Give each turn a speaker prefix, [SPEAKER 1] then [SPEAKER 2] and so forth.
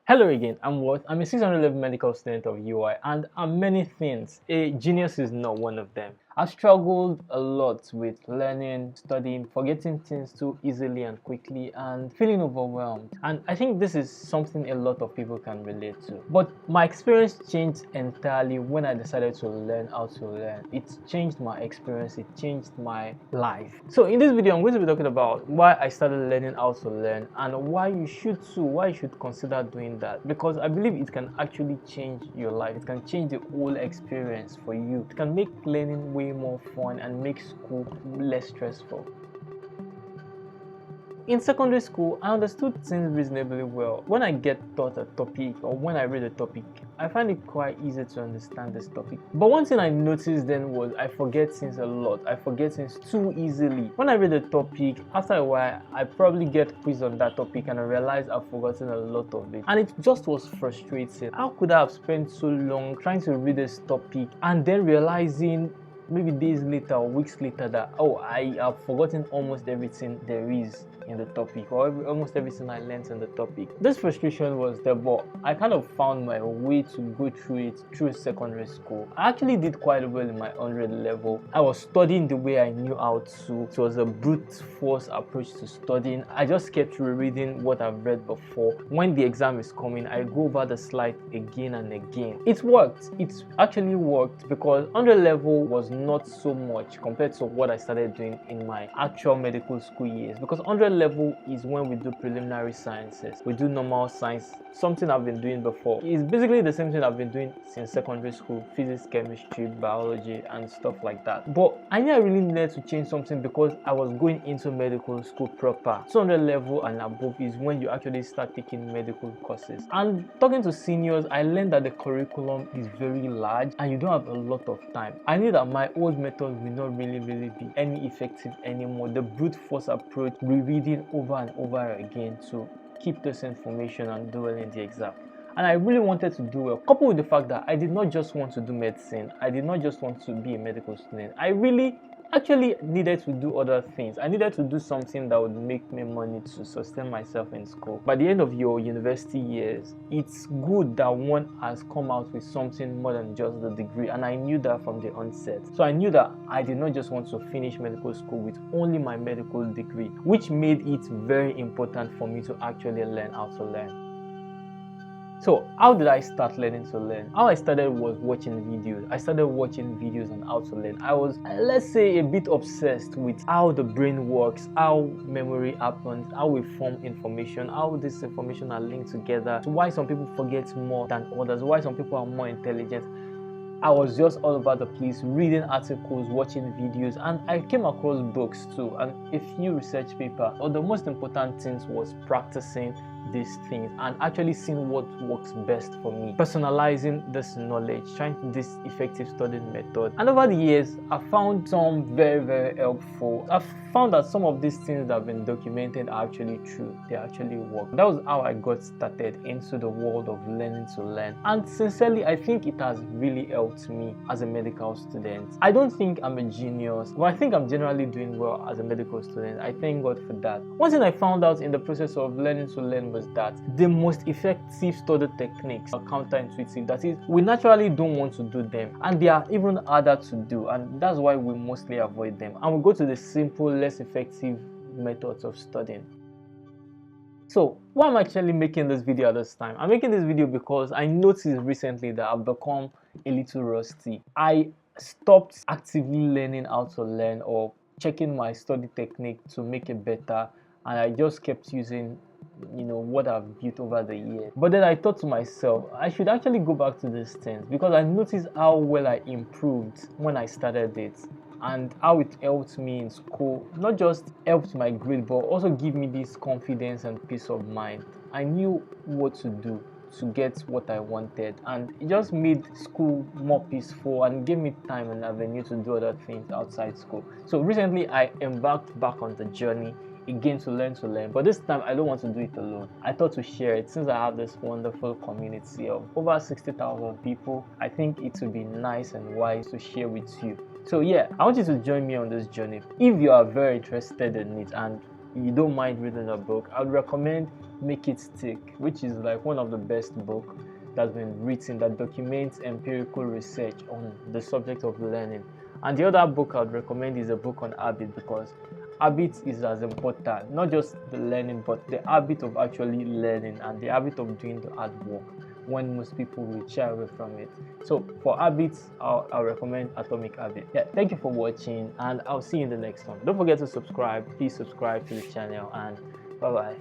[SPEAKER 1] Hello again, I'm What? I'm a 600 level medical student of UI and I'm many things. A genius is not one of them. I've struggled a lot with learning, studying, forgetting things too easily and quickly and feeling overwhelmed. And I think this is something a lot of people can relate to. But my experience changed entirely when I decided to learn how to learn. It changed my experience, it changed my life. So in this video, I'm going to be talking about why I started learning how to learn and why you should too, why you should consider doing that, because I believe it can actually change your life. It can change the whole experience for you. It can make learning way more fun and make school less stressful. In secondary school, I understood things reasonably well. When I get taught a topic or when I read a topic, I find it quite easy to understand this topic. But one thing I noticed then was I forget things a lot. I forget things too easily. When I read a topic, after a while, I probably get quizzed on that topic and I realize I've forgotten a lot of it. And it just was frustrating. How could I have spent so long trying to read this topic and then realizing maybe days later or weeks later that I have forgotten almost everything there is in the topic, or almost everything I learned in the topic. This frustration was there, but I kind of found my way to go through it through secondary school. I actually did quite well in my 100 level. I was studying the way I knew how to. It was a brute force approach to studying. I just kept rereading what I've read before. When the exam is coming, I go over the slide again and again. It worked. It actually worked because 100 level was not so much compared to what I started doing in my actual medical school years, because 100 level is when we do preliminary sciences, we do normal science, something I've been doing before. It's basically the same thing I've been doing since secondary school: physics, chemistry, biology and stuff like that. But I knew I really needed to change something because I was going into medical school proper. 200 level and above is when you actually start taking medical courses. And talking to seniors, I learned that the curriculum is very large and you don't have a lot of time. I knew that my old method will not really be any effective anymore. The brute force approach, rereading over and over again to keep this information and do well in the exam. And I really wanted to do well, coupled with the fact that I did not just want to do medicine. I did not just want to be a medical student. I really actually needed to do other things. I needed to do something that would make me money to sustain myself in school. By the end of your university years, it's good that one has come out with something more than just the degree, and I knew that from the onset. So I knew that I did not just want to finish medical school with only my medical degree, which made it very important for me to actually learn how to learn. So how did I start learning to learn? How I started was watching videos. I started watching videos on how to learn. I was, let's say, a bit obsessed with how the brain works, how memory happens, how we form information, how this information are linked together, why some people forget more than others, why some people are more intelligent. I was just all over the place, reading articles, watching videos, and I came across books too, and a few research papers. But the most important things was practicing these things and actually seeing what works best for me, personalizing this knowledge, trying this effective studying method. And over the years, I found some very helpful. I've found that some of these things that have been documented are actually true. They actually work. That was how I got started into the world of learning to learn. And sincerely, I think it has really helped me as a medical student. I don't think I'm a genius, but I think I'm generally doing well as a medical student. I thank God for that. One thing I found out in the process of learning to learn was that the most effective study techniques are counterintuitive. That is, we naturally don't want to do them, and they are even harder to do, and that's why we mostly avoid them, and we go to the simple, less effective methods of studying. So why am I actually making this video at this time? I'm making this video because I noticed recently that I've become a little rusty. I stopped actively learning how to learn or checking my study technique to make it better, and I just kept using what I've built over the years. But then I thought to myself, I should actually go back to these things because I noticed how well I improved when I started it, and how it helped me in school. Not just helped my grade, but also give me this confidence and peace of mind. I knew what to do to get what I wanted, and it just made school more peaceful and gave me time and avenue to do other things outside school. So recently I embarked back on the journey again to learn, but this time I don't want to do it alone. I thought to share it since I have this wonderful community of over 60,000 people. I think it would be nice and wise to share with you. So yeah, I want you to join me on this journey. If you are very interested in it and you don't mind reading a book, I would recommend Make It Stick, which is like one of the best book that's been written that documents empirical research on the subject of learning. And the other book I'd recommend is a book on habit, because habit is as important, not just the learning, but the habit of actually learning and the habit of doing the hard work, when most people will shy away from it. So for habits, I'll recommend Atomic Habit. Yeah, thank you for watching, and I'll see you in the next one. Don't forget to subscribe. Please subscribe to the channel, and bye bye.